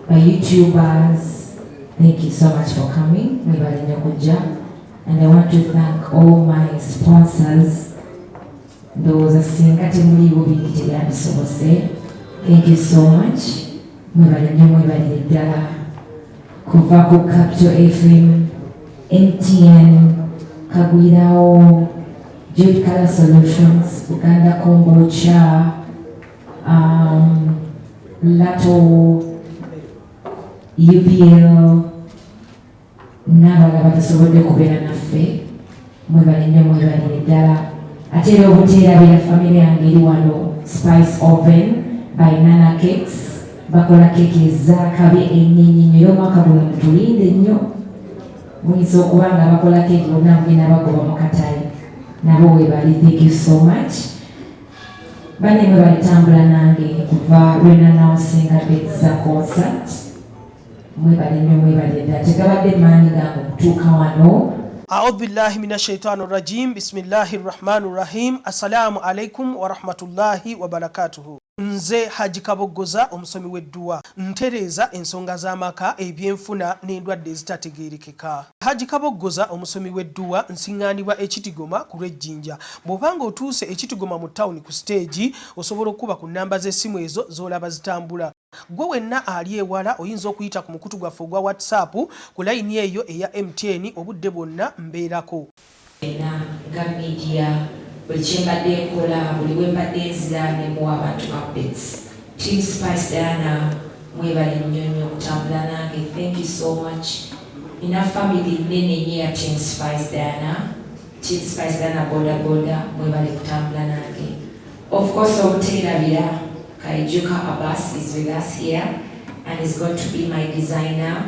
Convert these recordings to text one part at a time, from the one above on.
my YouTubers, thank you so much for coming. And I want to thank all my sponsors. Those are Singati Muli will be so say. Thank you so much. Kuvaku Capital FM, MTN, Kagwirao, Jude Color Solutions, Uganda Kombucha, Lato, UPL, n'abalala batasobodde kubeera naffe mwebale nnyo mwebale ddala ate era obuteerabira famire yange eri wano Spice Oven by Nana Cakes bakola keeki ez'akabi ennyingi nnyo era omwaka guno mutulinde nnyo muyinza okuba nga bakola keeki bonna mugenda bagoba mu katale nabo weebali. Thank you so much. Bane mwebalitambula nange kuva lwena nawosinga dates za concert mwebale nnyo mwebale ddala tegabadde maanyi gange okutuuka wano. A'udhu billahi minash shaitanir rajim. Bismillahir rahmanir rahim. Assalamu alaikum wa rahmatullahi wa barakatuhu. Nze Haji Kabogoza omusomi w'edduwa ntereza ensonga z'amaka ebyenfuna n'endwadde ezitategeerekeka. Haji Kabogoza omusomi w'edduwa nsiŋŋaanibwa Ekitigoma ku lw'Ejjinja. Bw'obanga otuuse Ekitigoma mu ttawuni ku stage osobola okuba ku nnamba z'essimu ezo z'olaba zitambula. Gwe wenna ali ewala oyinza okuyita ku mukutu gwaffe ogwa WhatsApp ku layini eyo eya MTN obudde bwonna mbeerako. Nga media buli kyembadde nkola buli wembadde nzira ne muwa abantu updates. Team Spice Diana mwebale nnyo nnyo okutambula nange. Thank you so much. Nina family nnene nnyo ya Team Spice Diana. Team Spice Diana boda boda mwebale kutambula nange. Of course obuteerabira Kaijuka Abbas is with us here and is going to be my designer.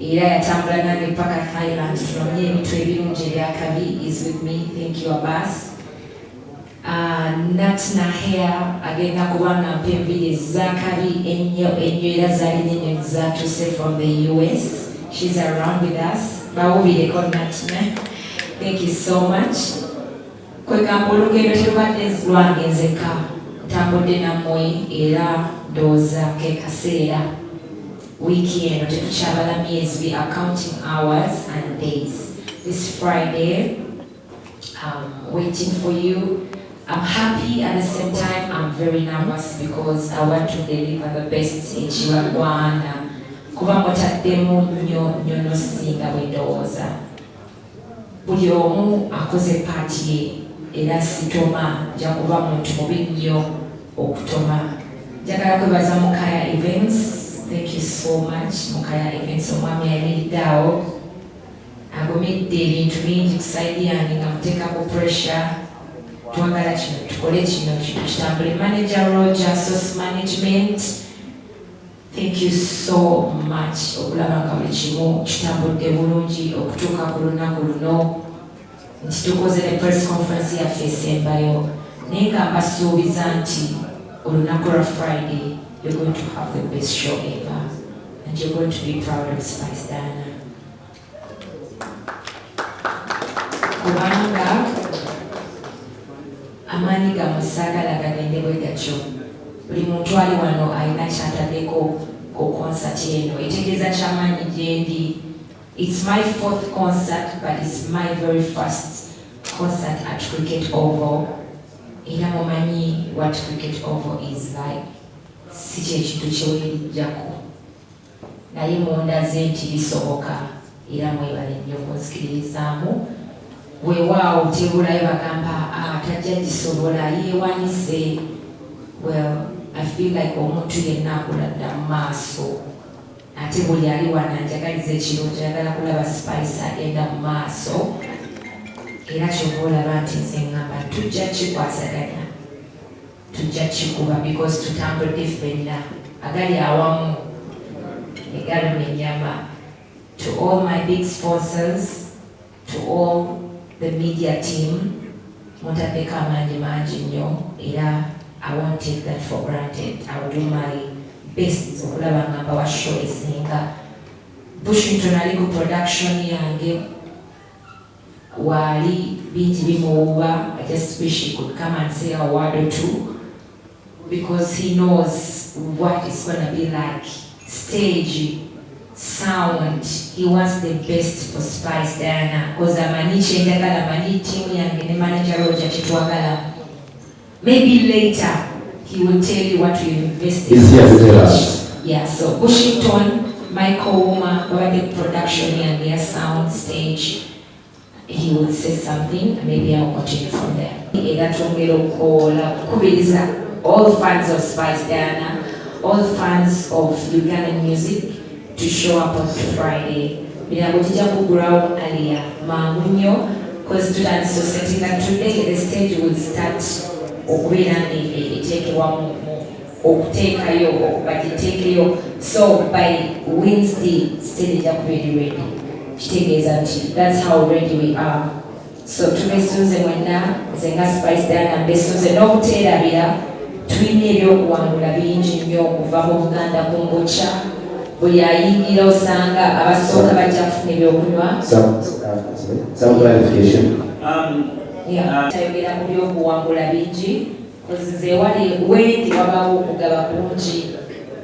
Era yatambula nange paka Thailand tunomye emitwe ebirungi ebyakabi is with me. Thank you Abbas. Natna hair agenda kubanga mpa enviiri ez'akabi ennyo era zaali nnyo zaatuse from the US. She's around with us. Bawubireko Natna. Thank you so much. Kwegamba olugendo terubadde lwange nzekka. Ntambudde nammwe era ndowooza ke kaseera. Weekend tetukyabalamye as we are counting hours and days. This Friday, waiting for you. I'm happy at the same time I'm very nervous because I want to deliver the best in Chiwagwana. Kuba mutaddemu nnyo nosinga bwe ndowooza. Buli omu akoze paati ye era sitoma nja kuba muntu mubi nnyo okutoma. Njagala kwebaza Mukaya Events. Thank you so much Mukaya Events omwami ayimiriddeawo agumidde ebintu bingi kusayidi yange nga muteekako pressure. Twagala kino tukole kino kitambule. Manager Roger, Source Management, thank you so much okulaba nga buli kimu kitambudde bulungi okutuuka ku lunaku luno nti tukoze ne press conference yaffe esembayo naye nga mbasuubiza nti olunaku lwa Friday you're going to have the best show ever and you're going to be proud of Spice Diana. Kubanga amaanyi gamusagala gagende bwe gatyo. Buli muntu ali wano alina kyataddeko ku concert eno. Etegeeza kyamaanyi gye ndi. It's my 4th concert but it's my very first concert at Cricket Oval. Era mumanyi what Cricket Oval is like. Si kyekintu kyeweerijjako. Naye mundaze nti bisoboka era mwebale nnyo kunzikiririzaamu. Weewaawo tebulayo bagamba tajja gisobola yeewanise. Well, I feel like omuntu yenna akuladda mu maaso. Ate buli ali wana njagaliza ekirungi njagala kulaba Spice agenda mu maaso. Era kyova olaba nti nze ngamba tujja kikwasaganya. Tujja kikuba because tutambudde ffenna agali awamu egaluma ennyama. To all my big sponsors, to all the media team, mutaddeko amaanyi mangi nnyo era I won't take that for granted. I will do my best okulaba nga mbawa show esinga. Bushington ali ku production yange wali bingi bimuwuba. I just wish he could come and say a word or two because he knows what it's going to be like stage, sound, he wants the best for Spice Diana. Because Amani Chendagala, Amani team and the manager Roger Chitwagala. Maybe later he will tell you what we invested in. Yeah, so Washington, Michael Woma, the production and their sound stage, he would say something, and maybe I'll continue from there. All fans of Spice Diana, all fans of Ugandan music to show up on Friday. We are going to ground earlier, because setting that today the stage will start so by Wednesday, stage is ready. That's how ready we are. So today Susan went now, Zenga Spice Diana, Besuze no Tera Bia, Twin Yokuangula Binji Yoku, Vamo Ganda Kumbocha, Buyayingi Sanga, Abasoka Bajafni Yokunwa. Some clarification. Taibira Yokuangula Binji, because they were waiting about Ugabakunji.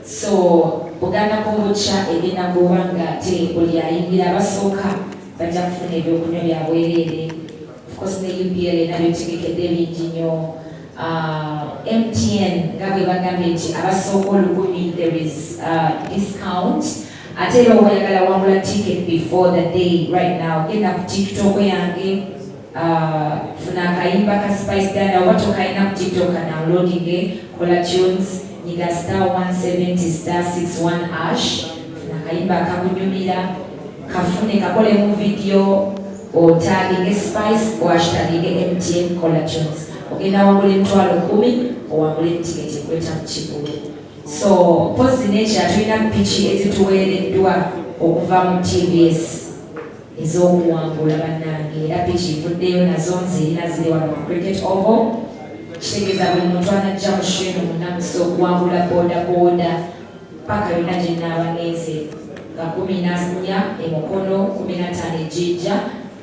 So Buganda Kombucha egenda kubanga te buliyayingira abasoka bajja kufuna ebyokunywa byabwerere. Of course ne UPL nabyo tegekedde bingi nnyo. MTN nga bwe bagambye nti abasooka olukumi there is discount. Ate era oyagala wangula ticket before the day right now genda ku TikTok yange funa akayimba ka Spice Diana oba tokayina ku TikTok downloading kola tunes Niga *170 *61#. Nakayimba kakunyumira kafune kakole mu video o tagging Spice o hashtag MTN Collections. Ogenda wangula emitwalo 10 owangula ticket ekweta mu Kivulu. So post nature tulina pichi ezituweereddwa okuva mu TVS ez'okuwangula bannange era pichi ivuddeyo nazo nzirina ziri wano ku Cricket Oval. Kitegeeza buli muntu anajja mu sheno munamuso okuwangula boda paka yonna gye naabaneze nga 14 emukono 15 ejijja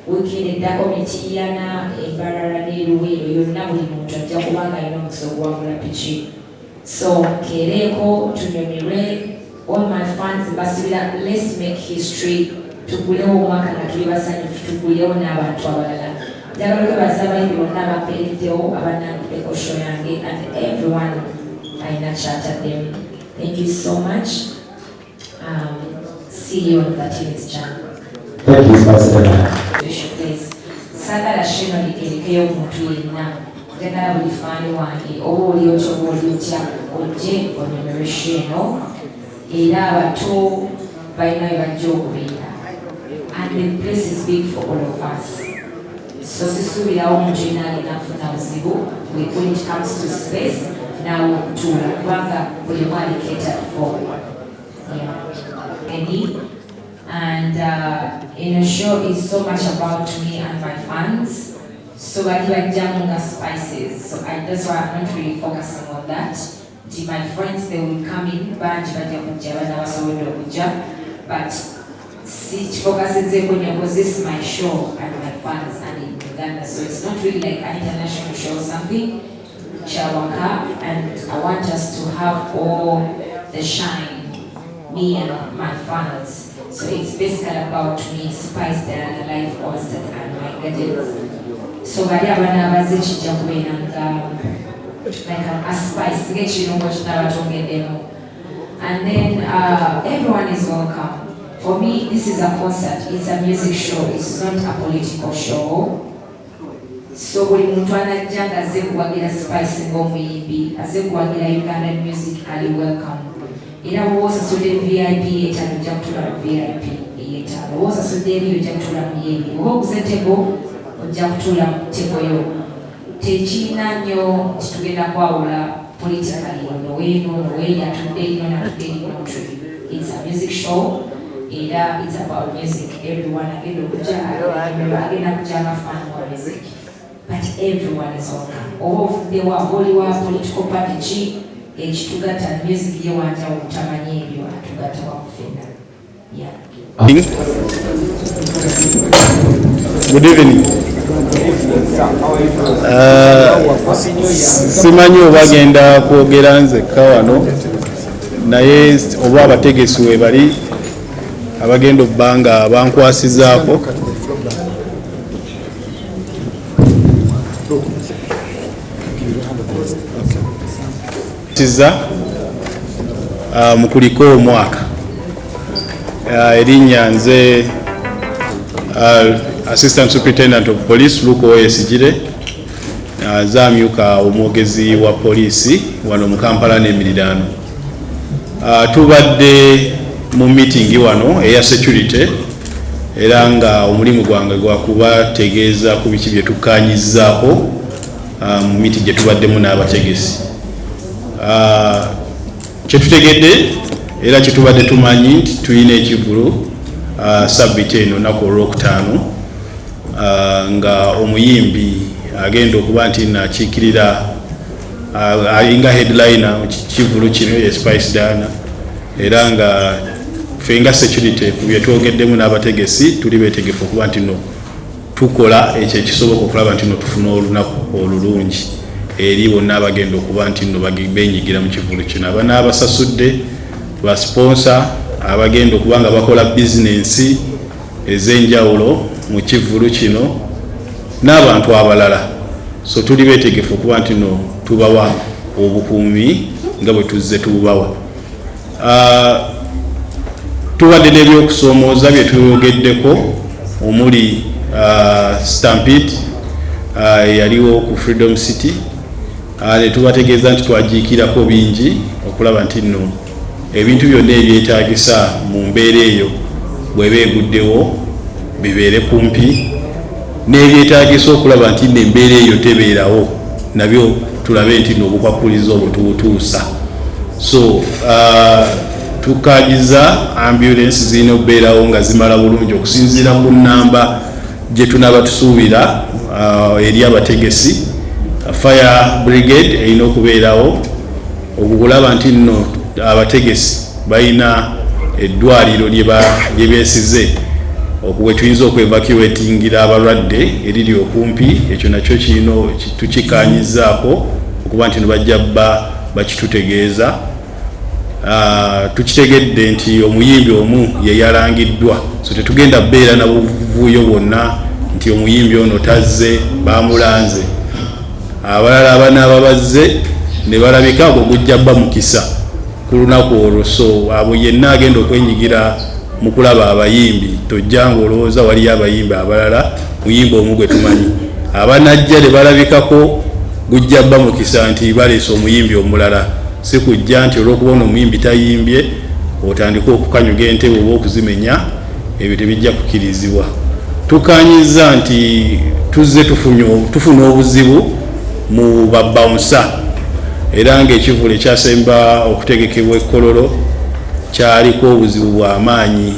wiikindi eddako mitiyana embarara n'eruweero yonna buli muntu ajja kubanga alina omukisa okuwangula piki. So nkeereko tunyumirwe all my fans mbasubira let's make history tugulewo omwaka nga tuli basanyufu tugulewo n'abantu abalala. Njagala okwebaza abayimbi bonna abapeereddewo abannanguddeko show yange and everyone ayina kyataddemu. Thank you so much. See you on 13th Jan. Thank you, Pastor. Sagala shino likerekeyo omuntu yenna. Njagala buli faani wange oba oli otya oba oli otya ojje onyumirwe sheno era abato balina bye bajja okubeera. And the place is big for all of us. So sisubirawo omuntu yenna alina afuna buzibu when it comes to space now to kubanga buli omu ali catered for. And in a show is so much about me and my fans. So I give Jamunga spices. So that's why I'm not really focusing on that. My friends, they will come in, but focuses because this is my show and my fans and in Uganda. So it's not really like an international show or something. Chawaka, and I want us to have all the shine, me and my fans. So it's basically about me, Spice Diana, life constant and my gadgets. So I have another like a spice, get you know what. And then everyone is welcome. For me, this is a concert, it's a music show, it's not a political show. So buli muntu anajja nga azze kuwagira Spice ng'omuyimbi, azze kuwagira Ugandan music, ali welcome. Era bw'osasudde VIP yeetaano ojja kutula mu VIP yeetaano. Bw'osasudde eri ojja kutula mu yeeri. Oba oguze tebo ojja kutula mu tebo yo. Tekirina nnyo kitugenda kwawula politically ono weeno ono weeri atudde ino natudde ino. It's a music show. Era it's about music. Everyone agenda okujja agenda kujja nga fan wa music. But everyone is welcome. Oba ofuddewo oli wa political party ki ekitugatta music ye wanja okutamanyi ebyo atugatta wakufena. Good evening. Simanyi oba agenda kwogera nzekka wano naye oba abategesi we bali abagenda obbanga bankwasizaako mu kuliko omwaka erinnya nze Assistant Superintendent of Police Luke Oyesigire zamyuka omwogezi wa poliisi wano mu Kampala n'emiriraano. Tubadde mu meeting wano eya security era nga omulimu gwange gwa kubategeeza ku biki bye tukkaanyizaako mu meeting gye tubaddemu n'abategesi. Kyetutegedde era kyetubadde tumanyi nti tulina Ekivulu sabbiti eno nnaku olwokutaano nga omuyimbi agenda okuba nti nakiikirira alinga headliner Kivulu kino ye Spice Dana era nga ffe nga security ku bye twogeddemu n'abategesi tuli beetegefu okuba nti no tukola ekyo ekisoboka okulaba nti no tufuna olunaku olulungi eri bonna abagenda okuba nti no benyigira mu Kivulu kino. Abana abasasudde ba sponsor abagenda okuba nga bakola bizinensi ez'enjawulo mu Kivulu kino n'abantu abalala. So tuli beetegefu okuba nti no tubawa obukuumi nga bwe tuzze tububawa. Tubadde n'ebyokusoomooza bye tuyogeddeko omuli Stampede yaliwo ku Freedom City ne tubategeeza nti twajiikirako bingi okulaba nti no ebintu byonna ebyetaagisa mu mbeera eyo bwe beeguddewo bibeere kumpi n'ebyetaagisa okulaba nti n'embeera eyo tebeerawo nabyo tulabe nti n'obukwakuliza obwo tubutuusa. So tukaagiza ambulance zirina okubeerawo nga zimala bulungi okusinziira ku nnamba gye tunaba tusuubira eri abategesi. Fire brigade erina okubeerawo okulaba nti nno abategesi balina eddwaliro lye beesize okuwe tuyinza okwevacuatingira abalwadde eriri okumpi. Ekyo nakyo kino tukikaanyizaako okuba nti bajja bakitutegeeza. Tukitegedde nti omuyimbi omu ye yalangiddwa, so tetugenda beera na buvuyo bwonna nti omuyimbi ono tazze bamulanze. Abalala abanaaba bazze ne balabika agwo gujja bba mukisa ku lunaku olwo. So abo yenna agenda okwenyigira mu kulaba abayimbi tojja ng'olowooza waliyo abayimbi abalala muyimbi omu gwe tumanyi. Abanajja ne balabikako gujja bba mukisa nti baleese omuyimbi omulala, si kujja nti olw'okubona omuyimbi tayimbye otandika okukanyuga entebe oba okuzimenya. Ebyo tebijja kukirizibwa. Tukaanyiza nti tuzze tufuna obuzibu mu babawunsa era ng'Ekivulu ekyasemba okutegekebwa ekkololo kyaliko obuzibu bw'amaanyi.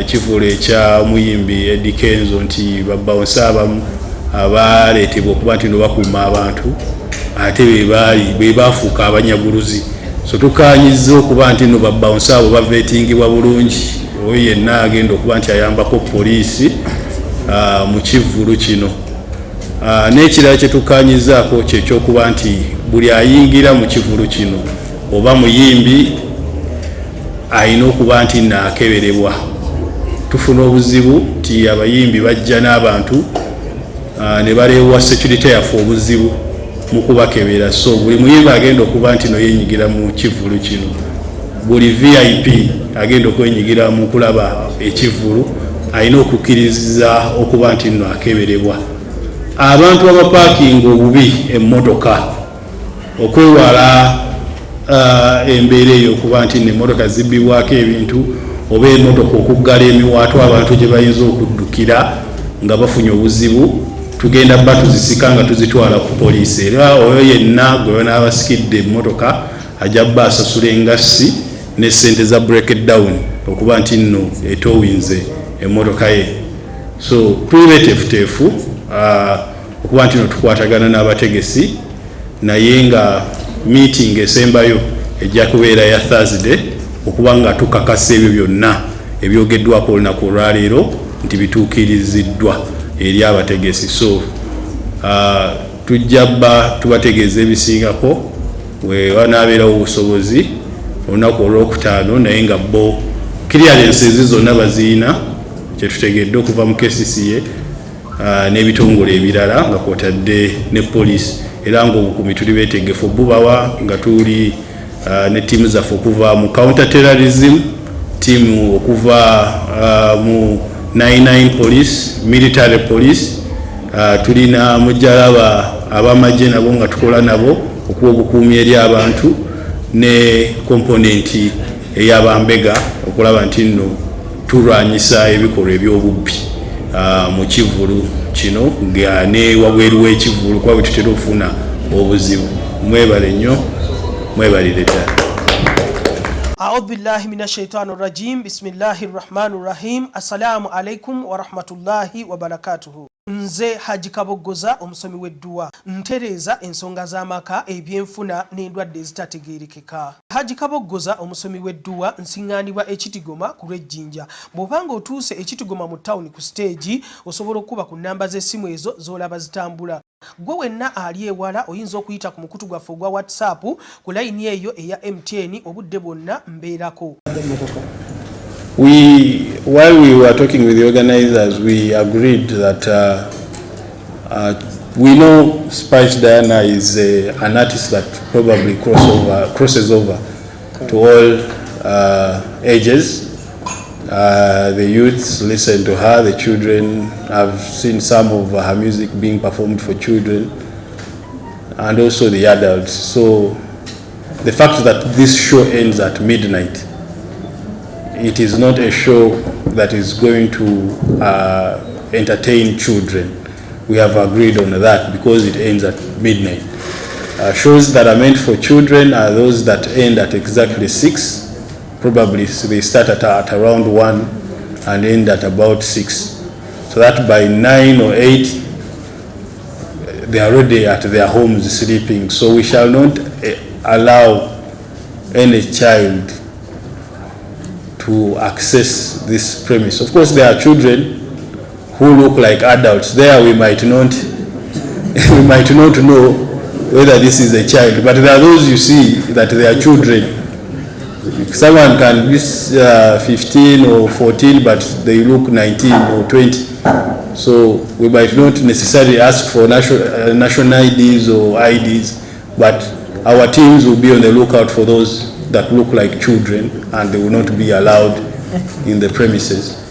Ekivulu ekya muyimbi Eddie Kenzo nti babawunsa abamu abaleetebwa okuba nti bakuuma abantu ate be baafuuka abanyaguluzi. So tukaanyiza okuba nti no babawunsa abo baveetingibwa bulungi. Oyo yenna agenda okuba nti ayambako poliisi mu Kivulu kino. N'ekirala kye tukaanyizaako kyekyokuba nti buli ayingira mu Kivulu kino oba muyimbi alina okuba nti naakeberebwa. Tufuna obuzibu nti abayimbi bajja n'abantu ne baleewa security yaffe obuzibu mu kubakebera. So buli muyimbi agenda okuba nti no yenyigira mu Kivulu kino. Buli VIP agenda okwenyigira mu kulaba Ekivulu alina okukkiriza okuba nti no akeberebwa. Abantu abapaakinga obubi emmotoka okwewala embeera eyo okuba nti n'emmotoka zibbibwako ebintu oba emmotoka okuggala emiwaato abantu gye bayinza okuddukira nga bafunye obuzibu, tugenda tuzisika nga tuzitwala ku poliisi. Era oyo yenna gwe banaabasikidde emmotoka ajja asasula engassi ne ssente za breakdown okuba nti nno etowinze emmotoka ye. So tuli beeteefuteefu okuba nti no tukwatagana n'abategesi, naye nga meeting esembayo ejja kubeera ya Thursday okuba nga tukakasa ebyo byonna ebyogeddwako olunaku olwaleero nti bituukiriziddwa eri abategesi. So tujja tubategeeza ebisingako we wanabeerawo obusobozi olunaku olwokutaano naye nga bo clearances zonna baziina kyetutegedde okuva mu KCCA n'ebitongole ebirala nga kwotadde ne poliisi era ng'obukumi tuli beetegefu bubawa nga tuli ne ttiimu zaffe okuva mu counter terrorism ttiimu okuva mu 99 police military police tulina mujalaba abamagye nabo nga tukola nabo okuwa obukuumi eri abantu ne komponenti ey'abambega okulaba nti nno tulwanyisa ebikolwa eby'obubbi mu Kivulu kino nga ne wabweru w'Ekivulu kuba bwe tutera okufuna obuzibu. Mwebale nnyo, mwebalire ddala. A'udhu billahi minash shaitani rajim. Bismillahir rahmanir rahim. Assalamu alaikum wa rahmatullahi wa barakatuhu. Nze Haji Kaboggoza omusomi w'edduwa ntereeza ensonga z'amaka ebyenfuna n'endwadde ezitategeerekeka. Haji Kaboggoza omusomi w'edduwa nsiŋŋaanibwa Ekitigoma ku lw'Ejjinja. Bw'obanga otuuse Ekitigoma mu tawuni ku stage osobola okuba ku nnamba z'essimu ezo z'olaba zitambula. Gwe wenna ali ewala oyinza okuyita ku mukutu gwaffe ogwa WhatsApp ku layini eyo eya MTN obudde bwonna mbeerako. While we were talking with the organizers, we agreed that we know Spice Diana is an artist that probably crosses over to all ages. The youths listen to her, the children. I've seen some of her music being performed for children and also the adults. So the fact that this show ends at midnight, it is not a show that is going to entertain children. We have agreed on that because it ends at midnight. Shows that are meant for children are those that end at exactly 6. Probably they start at around 1 and end at about 6. So that by 9 or 8, they are already at their homes sleeping. So we shall not allow any child to access this premise. Of course, there are children who look like adults. There we might not know whether this is a child, but there are those you see that they are children. Someone can be 15 or 14, but they look 19 or 20. So we might not necessarily ask for national IDs or IDs, but our teams will be on the lookout for those that look like children and they will not be allowed in the premises.